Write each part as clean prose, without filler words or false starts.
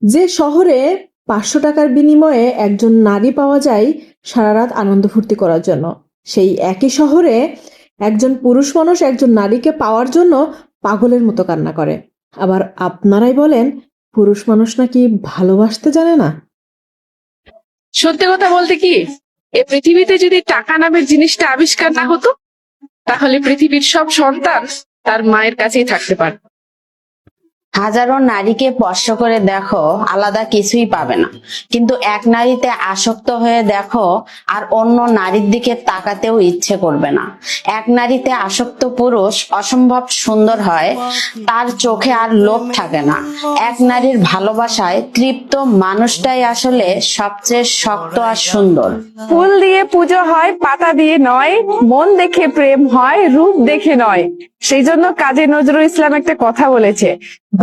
যে শহরে ৫০০ টাকার বিনিময়ে একজন নারী পাওয়া যায় সারা রাত আনন্দ ফুর্তি করার জন্য, সেই একই শহরে একজন পুরুষ মানুষ একজন নারীকে পাওয়ার জন্য পাগলের মতো কান্না করে। আবার আপনারাই বলেন পুরুষ মানুষ নাকি ভালোবাসতে জানে না। সত্যি কথা বলতে কি, এই পৃথিবীতে যদি টাকা নামের জিনিসটা আবিষ্কার না হতো, তাহলে পৃথিবীর সব সন্তান তার মায়ের কাছেই থাকতে পারত। হাজারো নারীকে স্পর্শ করে দেখো, আলাদা কিছুই পাবে না, কিন্তু এক নারীতে আসক্ত হয়ে দেখো আর অন্য নারীর দিকে তাকাতেও ইচ্ছে করবে না। এক নারীতে আসক্ত পুরুষ অসম্ভব সুন্দর হয়, তার চোখে আর লোভ থাকে না। এক নারীর ভালোবাসায় তৃপ্ত মানুষটাই আসলে সবচেয়ে শক্ত আর সুন্দর। ফুল দিয়ে পুজো হয়, পাতা দিয়ে নয়, মন দেখে প্রেম হয়, রূপ দেখে নয়। সেই জন্য কাজী নজরুল ইসলাম একটা কথা বলেছে,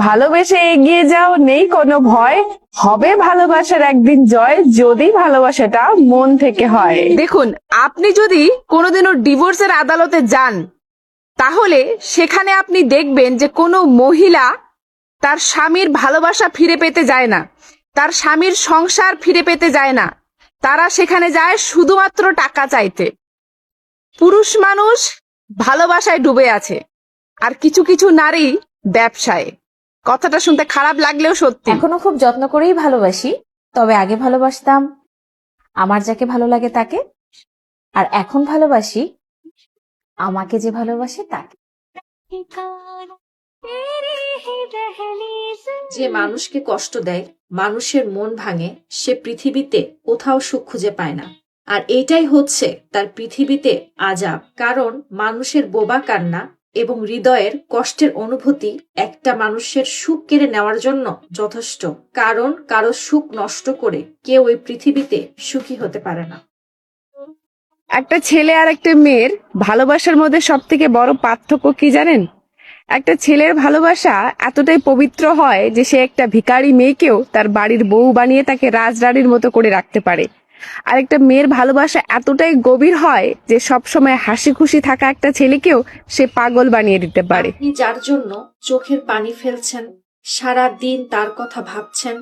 ভালোবেসে এগিয়ে যাও, নেই কোনো ভয়, হবে ভালোবাসার একদিন জয়, যদি ভালোবাসাটা মন থেকে হয়। দেখুন, আপনি যদি কোনোদিনও ডিভোর্সের আদালতে যান, তাহলে সেখানে আপনি দেখবেন যে কোনো মহিলা তার স্বামীর ভালোবাসা ফিরে পেতে যায় না, তার স্বামীর সংসার ফিরে পেতে যায় না, তারা সেখানে যায় শুধুমাত্র টাকা চাইতে। পুরুষ মানুষ ভালোবাসায় ডুবে আছে, আর কিছু কিছু নারী ব্যবসায়। কথাটা শুনতে খারাপ লাগলেও সত্যি। এখনো খুব যত্ন করেই ভালোবাসি, তবে আগে ভালোবাসতাম আমার যাকে ভালো লাগে তাকে, আর এখন ভালোবাসি আমাকে যে ভালোবাসে তাকে। যে মানুষকে কষ্ট দেয়, মানুষের মন ভাঙে, সে পৃথিবীতে কোথাও সুখ খুঁজে পায় না। আর এইটাই হচ্ছে তার পৃথিবীতে আযাব। কারণ মানুষের বোবা কান্না এবং হৃদয়ের কষ্টের অনুভূতি একটা মানুষের সুখ কেড়ে নেওয়ার জন্য যথেষ্ট। কারণ কারো সুখ নষ্ট করে কেউ এই পৃথিবীতে সুখী হতে পারে না। একটা ছেলে আর একটা মেয়ের ভালোবাসার মধ্যে সব থেকে বড় পার্থক্য কি জানেন? একটা ছেলের ভালোবাসা এতটাই পবিত্র হয় যে সে একটা ভিখারি মেয়েকেও তার বাড়ির বউ বানিয়ে তাকে রাজরানীর মতো করে রাখতে পারে। আর একটা মেয়ের ভালোবাসা এতটাই গভীর হয় যে সবসময় হাসি খুশি থাকা একটা ছেলেকেও সে পাগল বানিয়ে দিতে পারে। আপনি যার জন্য চোখের পানি ফেলছেন, সারা দিন তার কথা ভাবছেন,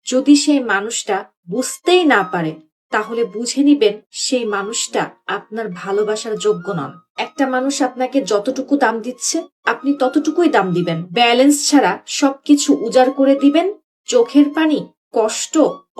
যদি সেই মানুষটা বুঝতেই না পারে, তাহলে বুঝে নিবেন সেই মানুষটা আপনার ভালোবাসার যোগ্য নন। একটা মানুষ আপনাকে যতটুকু দাম দিচ্ছে, আপনি ততটুকুই দাম দিবেন। ব্যালেন্স ছাড়া সবকিছু উজাড় করে দিবেন, চোখের পানি, কষ্ট,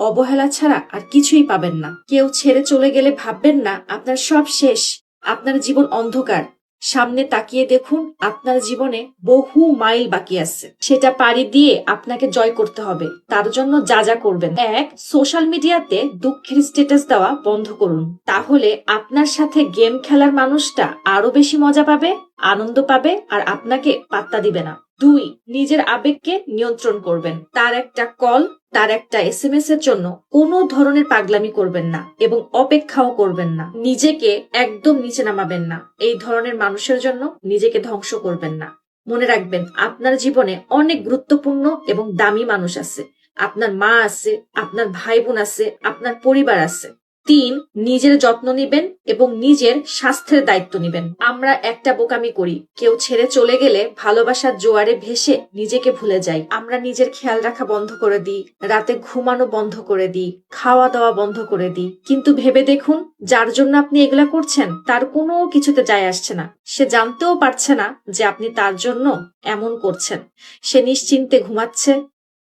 অবহেলা ছাড়া আর কিছুই পাবেন না। কেউ ছেড়ে চলে গেলে ভাববেন না আপনার সব শেষ, আপনার জীবন অন্ধকার। সামনে তাকিয়ে দেখুন, আপনার জীবনে বহু মাইল বাকি আছে। সেটা পাড়ি দিয়ে আপনাকে জয় করতে হবে। তার জন্য যা যা করবেন, এক, সোশ্যাল মিডিয়াতে দুঃখের স্ট্যাটাস দেওয়া বন্ধ করুন। তাহলে আপনার সাথে গেম খেলার মানুষটা আরো বেশি মজা পাবে, আনন্দ পাবে, আর আপনাকে পাত্তা দিবে না। দুই, নিজের আবেগকে নিয়ন্ত্রণ করবেন। তার একটা কল, তার একটা SMS এর জন্য কোনো ধরনের পাগলামি করবেন না এবং অপেক্ষাও করবেন না। নিজেকে একদম নিচে নামাবেন না। এই ধরনের মানুষের জন্য নিজেকে ধ্বংস করবেন না। মনে রাখবেন, আপনার জীবনে অনেক গুরুত্বপূর্ণ এবং দামি মানুষ আছে। আপনার মা আছে, আপনার ভাই বোন আছে, আপনার পরিবার আছে। তিন, নিজের যত্ন নিবেন এবং নিজের স্বাস্থ্যের দায়িত্ব নিবেন। আমরা একটা বোকামি করি, কেউ ছেড়ে চলে গেলে ভালোবাসার জোয়ারে ভেসে নিজেকে ভুলে যাই। আমরা নিজের খেয়াল রাখা বন্ধ করে দিই, রাতে ঘুমানো বন্ধ করে দিই, খাওয়া দাওয়া বন্ধ করে দিই। কিন্তু ভেবে দেখুন, যার জন্য আপনি এগুলা করছেন তার কোনো কিছুতে যায় আসছে না। সে জানতেও পারছে না যে আপনি তার জন্য এমন করছেন। সে নিশ্চিন্তে ঘুমাচ্ছে,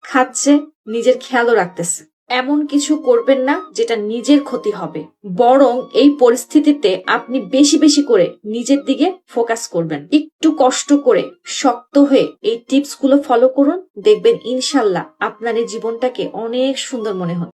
খাচ্ছে, নিজের খেয়ালও রাখতেছে। এমন কিছু করবেন না যেটা নিজের ক্ষতি হবে। বরং এই পরিস্থিতিতে আপনি বেশি বেশি করে নিজের দিকে ফোকাস করবেন। একটু কষ্ট করে শক্ত হয়ে এই টিপস গুলো ফলো করুন, দেখবেন ইনশাল্লাহ আপনার এই জীবনটাকে অনেক সুন্দর মনে হবে।